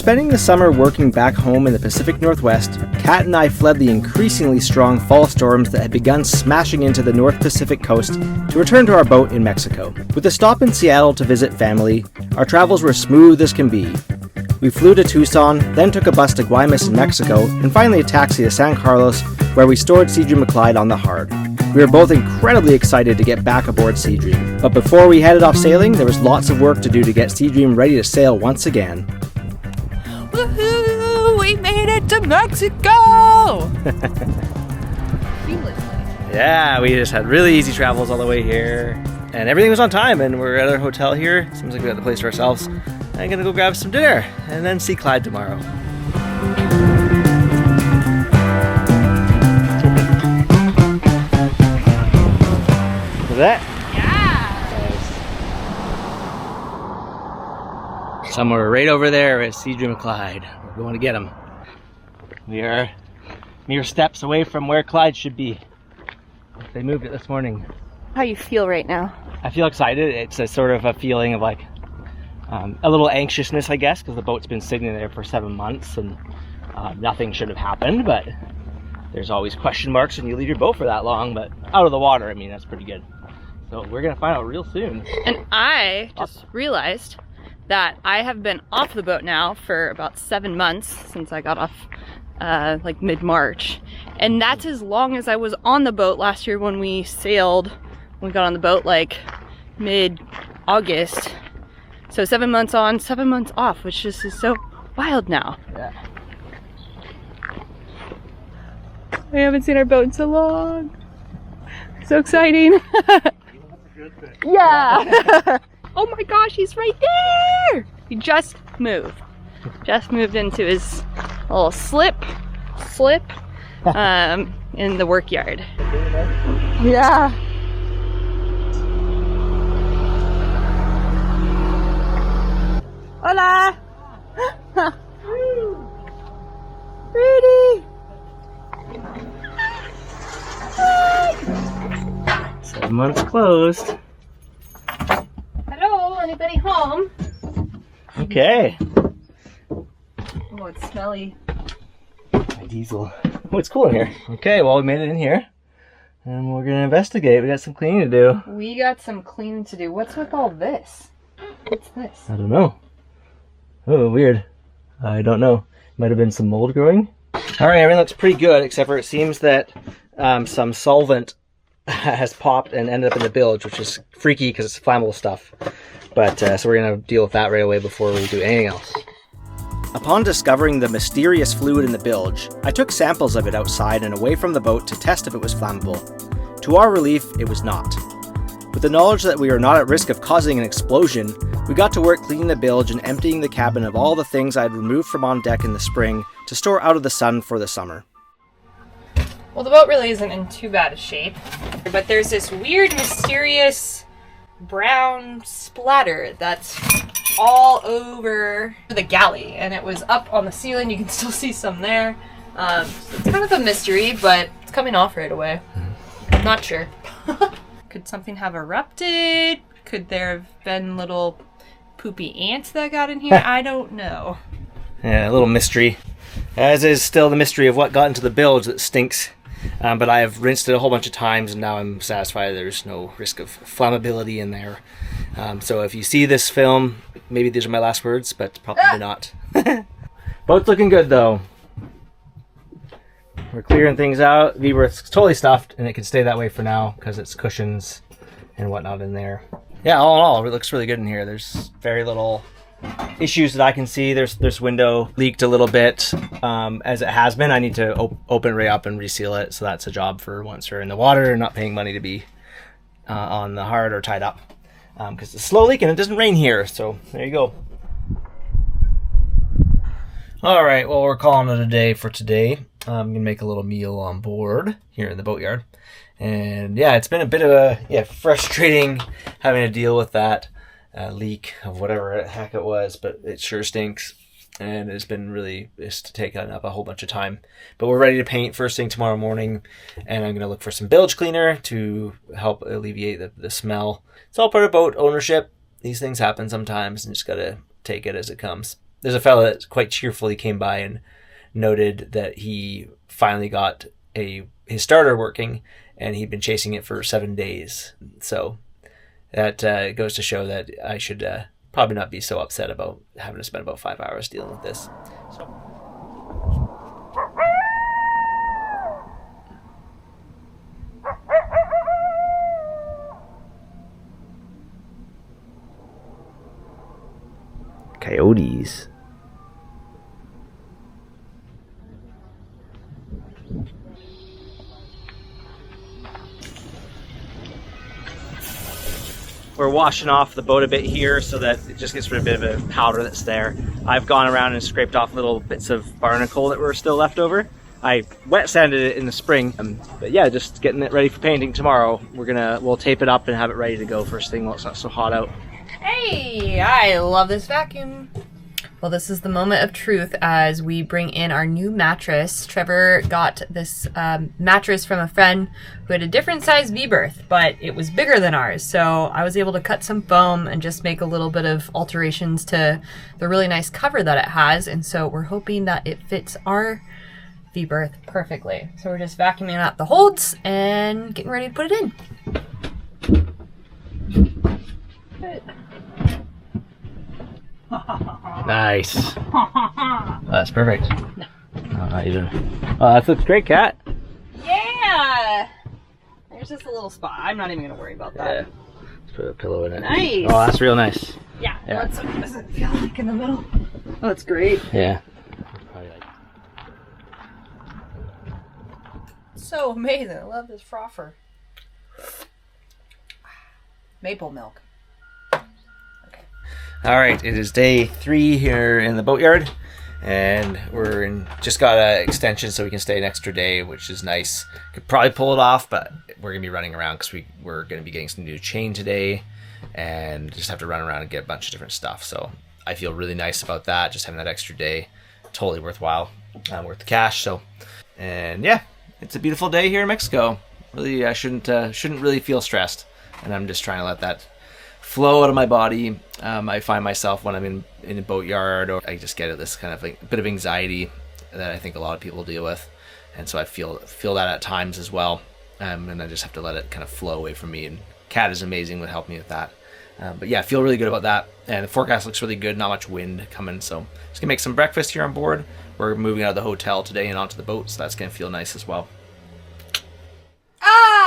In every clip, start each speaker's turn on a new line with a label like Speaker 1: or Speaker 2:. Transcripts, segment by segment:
Speaker 1: spending the summer working back home in the Pacific Northwest, Kat and I fled the increasingly strong fall storms that had begun smashing into the North Pacific coast to return to our boat in Mexico. With a stop in Seattle to visit family, our travels were smooth as can be. We flew to Tucson, then took a bus to Guaymas in Mexico, and finally a taxi to San Carlos, where we stored Sea Dream of Clyde on the hard. We were both incredibly excited to get back aboard Sea Dream, but before we headed off sailing, there was lots of work to do to get Sea Dream ready to sail once again.
Speaker 2: Woohoo! We made it to Mexico!
Speaker 1: Yeah, we just had really easy travels all the way here, and everything was on time, and we're at our hotel here. Seems like we got the place to ourselves. I'm gonna go grab some dinner, and then see Clyde tomorrow. That? Yeah! Nice. Somewhere right over there is Sea Dream of Clyde. We're going to get him. We are mere steps away from where Clyde should be. They moved it this morning.
Speaker 2: How you feel right now?
Speaker 1: I feel excited. It's a sort of a feeling of like a little anxiousness, I guess, because the boat's been sitting there for 7 months and nothing should have happened, but there's always question marks when you leave your boat for that long, but out of the water, I mean, that's pretty good. So we're gonna find out real soon.
Speaker 2: And I just realized that I have been off the boat now for about 7 months since I got off like mid-March. And that's as long as I was on the boat last year when we sailed, when we got on the boat like mid-August. So 7 months on, 7 months off, which just is so wild now.
Speaker 1: Yeah.
Speaker 2: We haven't seen our boat in so long. So exciting. Yeah. Oh my gosh, he's right there. He just moved. Just moved into his little slip in the work yard. Yeah. Hola. Rudy.
Speaker 1: 7 months closed.
Speaker 2: Hello, anybody home?
Speaker 1: Okay.
Speaker 2: Oh, it's smelly.
Speaker 1: My diesel. Oh, it's cool in here. Okay, well, we made it in here. And we're gonna investigate. We got some cleaning to do.
Speaker 2: We got some cleaning to do. What's with all this? What's this?
Speaker 1: I don't know. Oh, weird. I don't know. Might have been some mold growing. Alright, everything looks pretty good, except for it seems that some solvent has popped and ended up in the bilge, which is freaky because it's flammable stuff. But so we're going to deal with that right away before we do anything else. Upon discovering the mysterious fluid in the bilge, I took samples of it outside and away from the boat to test if it was flammable. To our relief, it was not. With the knowledge that we were not at risk of causing an explosion, we got to work cleaning the bilge and emptying the cabin of all the things I had removed from on deck in the spring to store out of the sun for the summer.
Speaker 2: Well, the boat really isn't in too bad a shape, but there's this weird, mysterious brown splatter that's all over the galley, and it was up on the ceiling. You can still see some there. So it's kind of a mystery, but it's coming off right away. I'm not sure. Could something have erupted? Could there have been little poopy ants that got in here? I don't know.
Speaker 1: Yeah, a little mystery. As is still the mystery of what got into the bilge that stinks. But I have rinsed it a whole bunch of times, and now I'm satisfied there's no risk of flammability in there. So if you see this film, maybe these are my last words, but probably not. Boat's looking good, though. We're clearing things out. V-berth's totally stuffed, and it can stay that way for now because it's cushions and whatnot in there. Yeah, all in all, it looks really good in here. There's very little issues that I can see. This window leaked a little bit, as it has been. I need to open it right up and reseal it, so that's a job for once we're in the water and not paying money to be on the hard or tied up, because it's slow leak and it doesn't rain here. So there you go. All right, well, we're calling it a day for today. I'm gonna make a little meal on board here in the boatyard, and yeah, it's been a bit of a frustrating having to deal with that leak of whatever the heck it was, but it sure stinks, and it's been really just taking up a whole bunch of time. But we're ready to paint first thing tomorrow morning, and I'm gonna look for some bilge cleaner to help alleviate the smell. It's all part of boat ownership. These things happen sometimes, and just gotta take it as it comes. there's a fella that quite cheerfully came by and noted that he finally got his starter working, and he'd been chasing it for 7 days. So that goes to show that I should probably not be so upset about having to spend about 5 hours dealing with this. So. Coyotes. We're washing off the boat a bit here so that it just gets rid of a bit of powder that's there. I've gone around and scraped off little bits of barnacle that were still left over. I wet sanded it in the spring, but yeah, just getting it ready for painting tomorrow. We'll tape it up and have it ready to go first thing while it's not so hot out.
Speaker 2: Hey, I love this vacuum. Well, this is the moment of truth as we bring in our new mattress. Trevor got this mattress from a friend who had a different size V-berth, but it was bigger than ours. So I was able to cut some foam and just make a little bit of alterations to the really nice cover that it has. And so we're hoping that it fits our V-berth perfectly. So we're just vacuuming out the holds and getting ready to put it in.
Speaker 1: Nice. That's perfect. No. Oh, you doing? Oh, that looks great, Kat.
Speaker 2: Yeah. There's just a little spot. I'm not even gonna worry about that.
Speaker 1: Yeah. Let's put a pillow in it.
Speaker 2: Nice.
Speaker 1: Oh, that's real nice.
Speaker 2: Yeah.
Speaker 1: Yeah.
Speaker 2: What does it feel like in the middle? Oh, that's great.
Speaker 1: Yeah.
Speaker 2: So amazing. I love this frother. Maple milk.
Speaker 1: All right, it is day 3 here in the boatyard, and just got an extension so we can stay an extra day, which is nice. Could probably pull it off, but we're gonna be running around because we're gonna be getting some new chain today, and just have to run around and get a bunch of different stuff. So I feel really nice about that, just having that extra day. Totally worthwhile, worth the cash. So, and yeah, it's a beautiful day here in Mexico. Really, I shouldn't really feel stressed, and I'm just trying to let that flow out of my body. I find myself when I'm in a boatyard, or I just get this kind of like a bit of anxiety that I think a lot of people deal with, and so I feel that at times as well, and I just have to let it kind of flow away from me. And Kat is amazing with helping me with that. But yeah, I feel really good about that, and the forecast looks really good. Not much wind coming, so just gonna make some breakfast here on board. We're moving out of the hotel today and onto the boat, so that's gonna feel nice as well.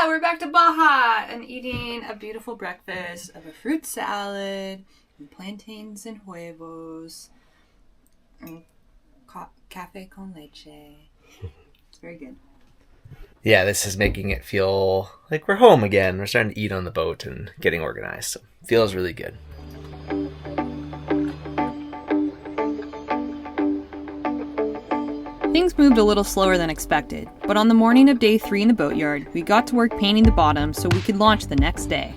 Speaker 2: We're back to Baja and eating a beautiful breakfast of a fruit salad and plantains and huevos and cafe con leche. It's very good.
Speaker 1: Yeah, this is making it feel like we're home again. We're starting to eat on the boat and getting organized, so it feels really good.
Speaker 3: Things moved a little slower than expected, but on the morning of day 3 in the boatyard, we got to work painting the bottom so we could launch the next day.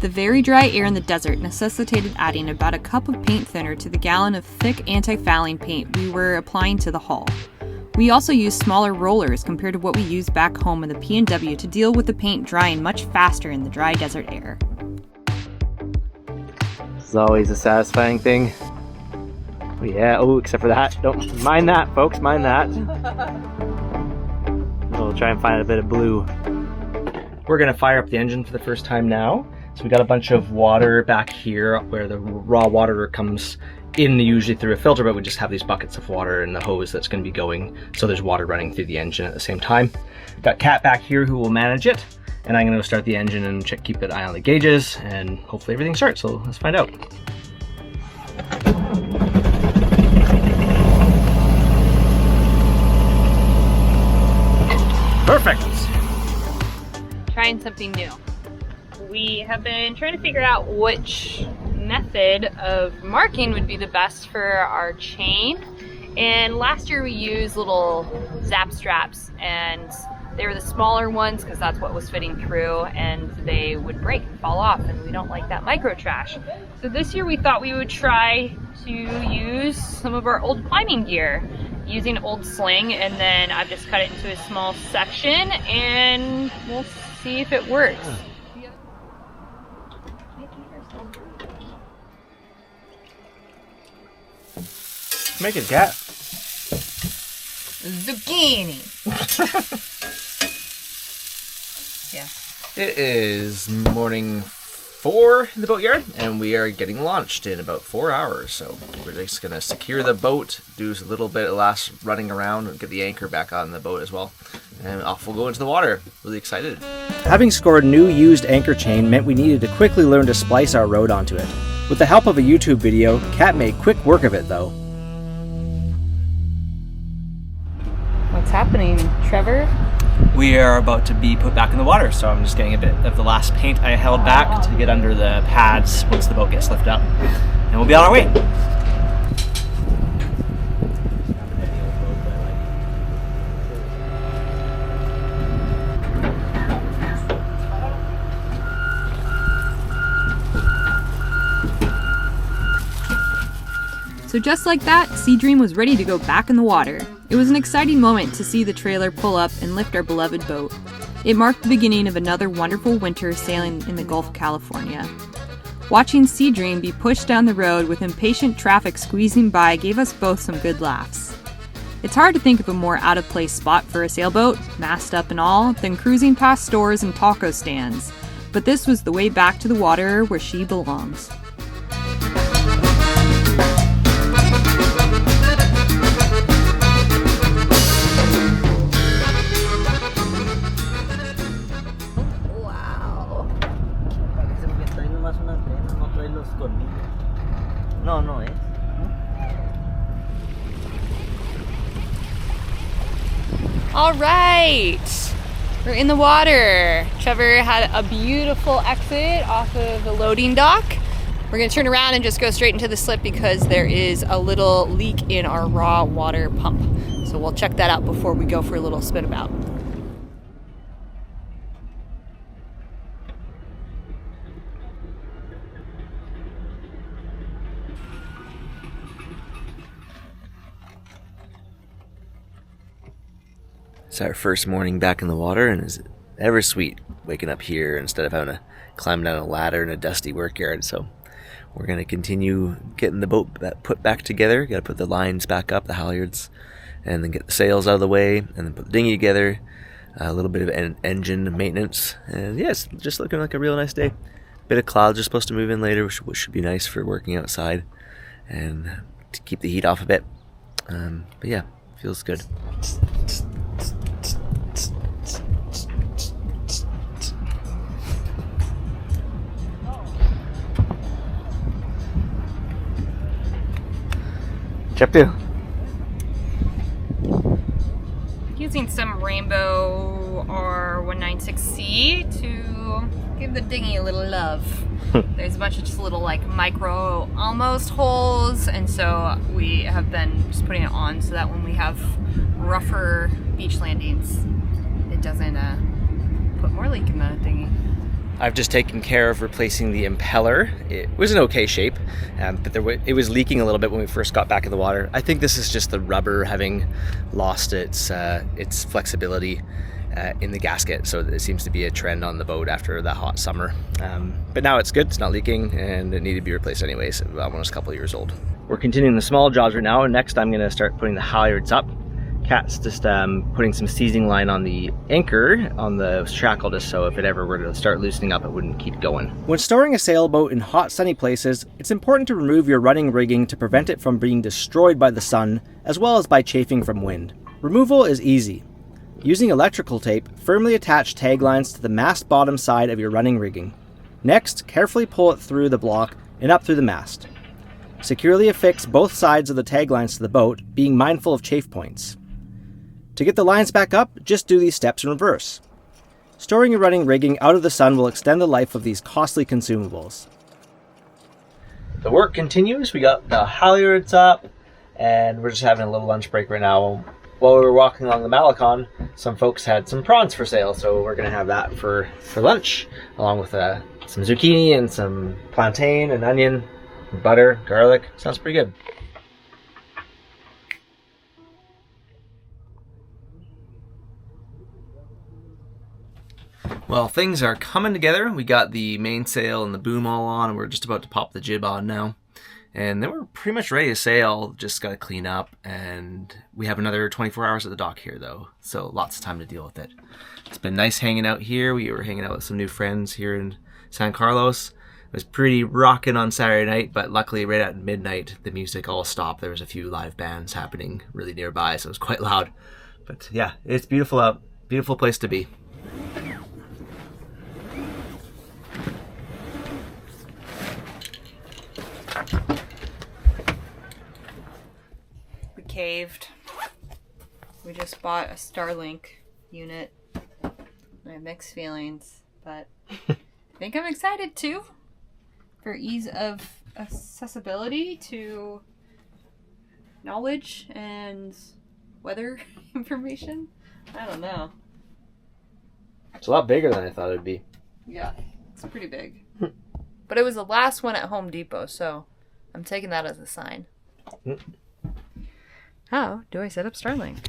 Speaker 3: The very dry air in the desert necessitated adding about a cup of paint thinner to the gallon of thick anti-fouling paint we were applying to the hull. We also used smaller rollers compared to what we used back home in the P&W to deal with the paint drying much faster in the dry desert air.
Speaker 1: This is always a satisfying thing. Oh yeah, oh, except for that. Don't mind that, folks, mind that. We'll try and find a bit of blue. We're gonna fire up the engine for the first time now. So we got a bunch of water back here where the raw water comes in usually through a filter, but we just have these buckets of water and the hose that's gonna be going, so there's water running through the engine at the same time. Got Kat back here who will manage it, and I'm gonna go start the engine and keep an eye on the gauges, and hopefully everything starts, so let's find out. Perfect.
Speaker 3: Trying something new. We have been trying to figure out which method of marking would be the best for our chain. And last year we used little zap straps, and they were the smaller ones because that's what was fitting through, and they would break and fall off, and we don't like that micro trash. So this year we thought we would try to use some of our old climbing gear, using an old sling, and then I've just cut it into a small section, and we'll see if it works.
Speaker 1: Make it, cat.
Speaker 2: Zucchini. Yeah.
Speaker 1: It is morning 4 in the boatyard, and we are getting launched in about 4 hours. So we're just gonna secure the boat, do a little bit of last running around, and get the anchor back on the boat as well. And off we'll go into the water. Really excited. Having scored new used anchor chain meant we needed to quickly learn to splice our rode onto it. With the help of a YouTube video, Kat made quick work of it though.
Speaker 3: What's happening, Trevor?
Speaker 1: We are about to be put back in the water, so I'm just getting a bit of the last paint I held back to get under the pads once the boat gets lifted up. And we'll be on our way.
Speaker 3: So just like that, Sea Dream was ready to go back in the water. It was an exciting moment to see the trailer pull up and lift our beloved boat. It marked the beginning of another wonderful winter sailing in the Gulf of California. Watching Sea Dream be pushed down the road with impatient traffic squeezing by gave us both some good laughs. It's hard to think of a more out-of-place spot for a sailboat, mast up and all, than cruising past stores and taco stands. But this was the way back to the water where she belongs. All right, we're in the water. Trevor had a beautiful exit off of the loading dock. We're gonna turn around and just go straight into the slip because there is a little leak in our raw water pump. So we'll check that out before we go for a little spin about.
Speaker 1: It's our first morning back in the water, and it's ever sweet waking up here instead of having to climb down a ladder in a dusty workyard. So we're going to continue getting the boat put back together. Got to put the lines back up, the halyards, and then get the sails out of the way, and then put the dinghy together. A little bit of engine maintenance, and yeah, it's just looking like a real nice day. Bit of clouds are supposed to move in later, which should be nice for working outside and to keep the heat off a bit. But yeah, feels good. Chapter.
Speaker 3: Using some Rainbow R196C to give the dinghy a little love. There's a bunch of just little like micro almost holes, and so we have been just putting it on so that when we have rougher beach landings, it doesn't put more leak in the dinghy.
Speaker 1: I've just taken care of replacing the impeller. It was in okay shape, but it was leaking a little bit when we first got back in the water. I think this is just the rubber having lost its flexibility in the gasket, so it seems to be a trend on the boat after the hot summer. But now it's good, it's not leaking, and it needed to be replaced anyways. Almost a couple of years old. We're continuing the small jobs right now, and next I'm going to start putting the halyards up. Kat's just putting some seizing line on the anchor on the shackle, just so if it ever were to start loosening up, it wouldn't keep going. When storing a sailboat in hot, sunny places, it's important to remove your running rigging to prevent it from being destroyed by the sun, as well as by chafing from wind. Removal is easy. Using electrical tape, firmly attach tag lines to the mast bottom side of your running rigging. Next, carefully pull it through the block and up through the mast. Securely affix both sides of the tag lines to the boat, being mindful of chafe points. To get the lines back up, just do these steps in reverse. Storing your running rigging out of the sun will extend the life of these costly consumables. The work continues. We got the halyards up, and we're just having a little lunch break right now. While we were walking along the Malecon, some folks had some prawns for sale, so we're going to have that for lunch, along with some zucchini and some plantain and onion, butter, garlic. Sounds pretty good. Well, things are coming together. We got the mainsail and the boom all on, and we're just about to pop the jib on now. And then we're pretty much ready to sail, just got to clean up, and we have another 24 hours at the dock here though, so lots of time to deal with it. It's been nice hanging out here. We were hanging out with some new friends here in San Carlos. It was pretty rocking on Saturday night, but luckily right at midnight the music all stopped. There was a few live bands happening really nearby, so it was quite loud. But yeah, it's beautiful out. Beautiful place to be.
Speaker 2: We caved. We just bought a Starlink unit. I have mixed feelings, but I think I'm excited too. For ease of accessibility to knowledge and weather information. I don't know.
Speaker 1: It's a lot bigger than I thought it would be.
Speaker 2: Yeah, it's pretty big. But it was the last one at Home Depot, so I'm taking that as a sign. How do I set up Starlink?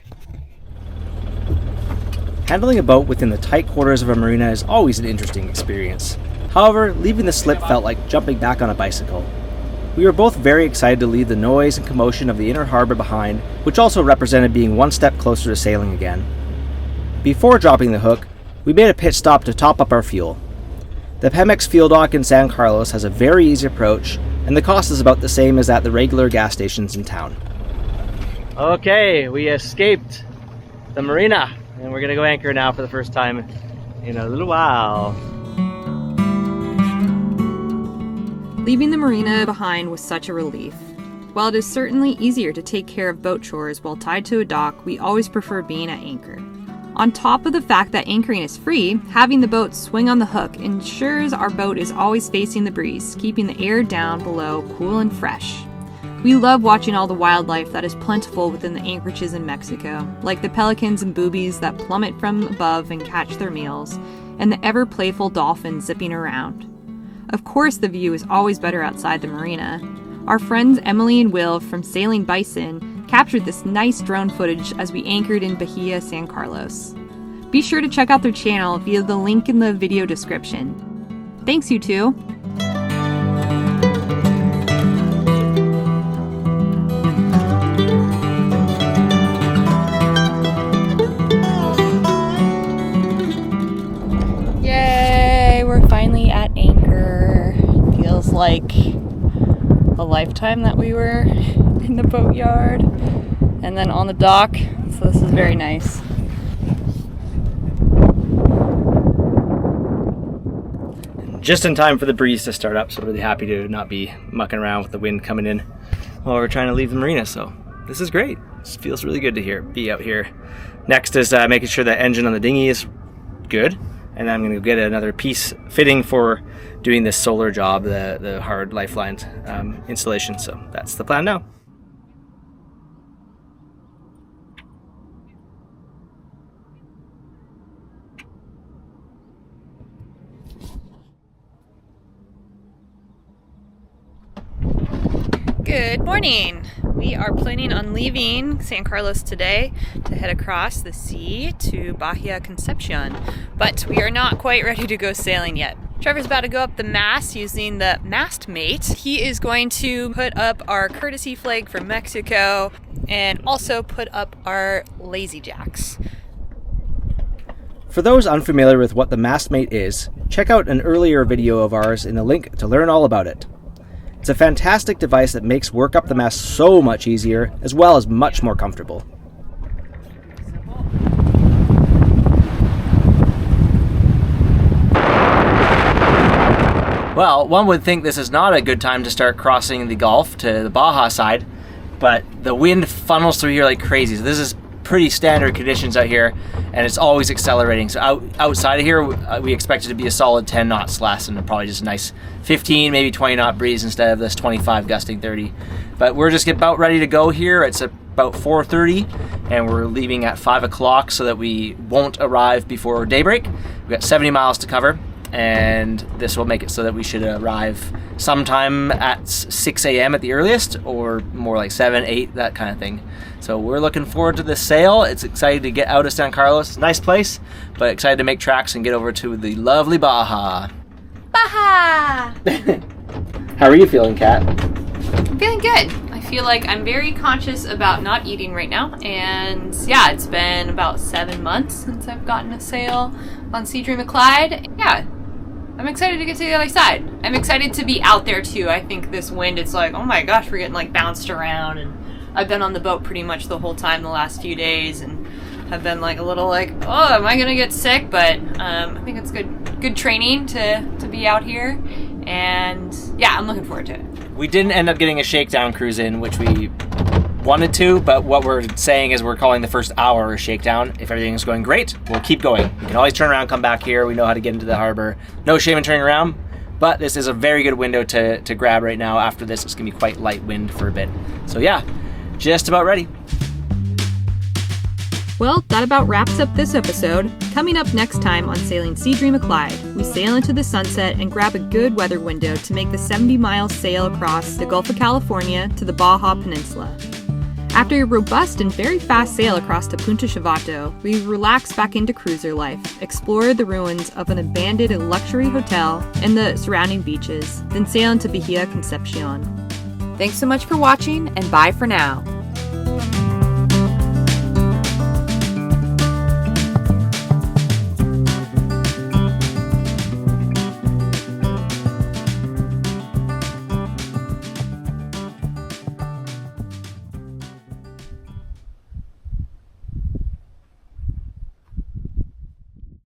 Speaker 1: Handling a boat within the tight quarters of a marina is always an interesting experience. However, leaving the slip felt like jumping back on a bicycle. We were both very excited to leave the noise and commotion of the inner harbor behind, which also represented being one step closer to sailing again. Before dropping the hook, we made a pit stop to top up our fuel. The Pemex fuel dock in San Carlos has a very easy approach, and the cost is about the same as at the regular gas stations in town. Okay, we escaped the marina, and we're gonna go anchor now for the first time in a little while.
Speaker 2: Leaving the marina behind was such a relief. While it is certainly easier to take care of boat chores while tied to a dock, we always prefer being at anchor. On top of the fact that anchoring is free, having the boat swing on the hook ensures our boat is always facing the breeze, keeping the air down below cool and fresh. We love watching all the wildlife that is plentiful within the anchorages in Mexico, like the pelicans and boobies that plummet from above and catch their meals, and the ever-playful dolphins zipping around. Of course, the view is always better outside the marina. Our friends Emily and Will from Sailing Bison captured this nice drone footage as we anchored in Bahia San Carlos. Be sure to check out their channel via the link in the video description. Thanks, you two! Yay! We're finally at anchor. Feels like a lifetime that we were in the boatyard and then on the dock, so this is very nice.
Speaker 1: Just in time for the breeze to start up, so really happy to not be mucking around with the wind coming in while we're trying to leave the marina, so this is great. This feels really good to be out here. Next is making sure the engine on the dinghy is good, and then I'm going to get another piece fitting for doing this solar job, the hard lifeline installation, so that's the plan now.
Speaker 2: Good morning! We are planning on leaving San Carlos today to head across the sea to Bahia Concepcion, but we are not quite ready to go sailing yet. Trevor's about to go up the mast using the mast mate. He is going to put up our courtesy flag for Mexico and also put up our lazy jacks.
Speaker 1: For those unfamiliar with what the mast mate is, check out an earlier video of ours in the link to learn all about it. It's a fantastic device that makes work up the mast so much easier, as well as much more comfortable. Well, one would think this is not a good time to start crossing the Gulf to the Baja side, but the wind funnels through here like crazy. So this is pretty standard conditions out here, and it's always accelerating. So outside of here, we expect it to be a solid 10 knots less, and probably just a nice 15, maybe 20 knot breeze instead of this 25 gusting 30. But we're just about ready to go here. It's about 4:30, and we're leaving at 5 o'clock so that we won't arrive before daybreak. We've got 70 miles to cover, and this will make it so that we should arrive sometime at 6 a.m. at the earliest, or more like 7, 8, that kind of thing. So we're looking forward to this sail. It's exciting to get out of San Carlos. It's a nice place, but excited to make tracks and get over to the lovely Baja.
Speaker 2: Baja!
Speaker 1: How are you feeling, Kat?
Speaker 2: feeling good. I feel like I'm very conscious about not eating right now, and yeah, it's been about 7 months since I've gotten a sail on Sea Dream of Clyde. Yeah, I'm excited to get to the other side. I'm excited to be out there too. I think this wind, it's like, oh my gosh, we're getting like bounced around, and I've been on the boat pretty much the whole time the last few days, and I've been like a little like, oh, am I gonna get sick? But I think it's good training to be out here, and yeah, I'm looking forward to it.
Speaker 1: We didn't end up getting a shakedown cruise in, which we wanted to, but what we're saying is we're calling the first hour a shakedown. If everything's going great, we'll keep going. We can always turn around, come back here. We know how to get into the harbor. No shame in turning around, but this is a very good window to grab right now. After this, it's gonna be quite light wind for a bit. So yeah, just about ready.
Speaker 3: Well, that about wraps up this episode. Coming up next time on Sailing Sea Dream of Clyde, we sail into the sunset and grab a good weather window to make the 70-mile sail across the Gulf of California to the Baja Peninsula. After a robust and very fast sail across to Punta Chivato, we relax back into cruiser life, explore the ruins of an abandoned luxury hotel and the surrounding beaches, then sail into Bahia Concepcion.
Speaker 2: Thanks so much for watching, and bye for now.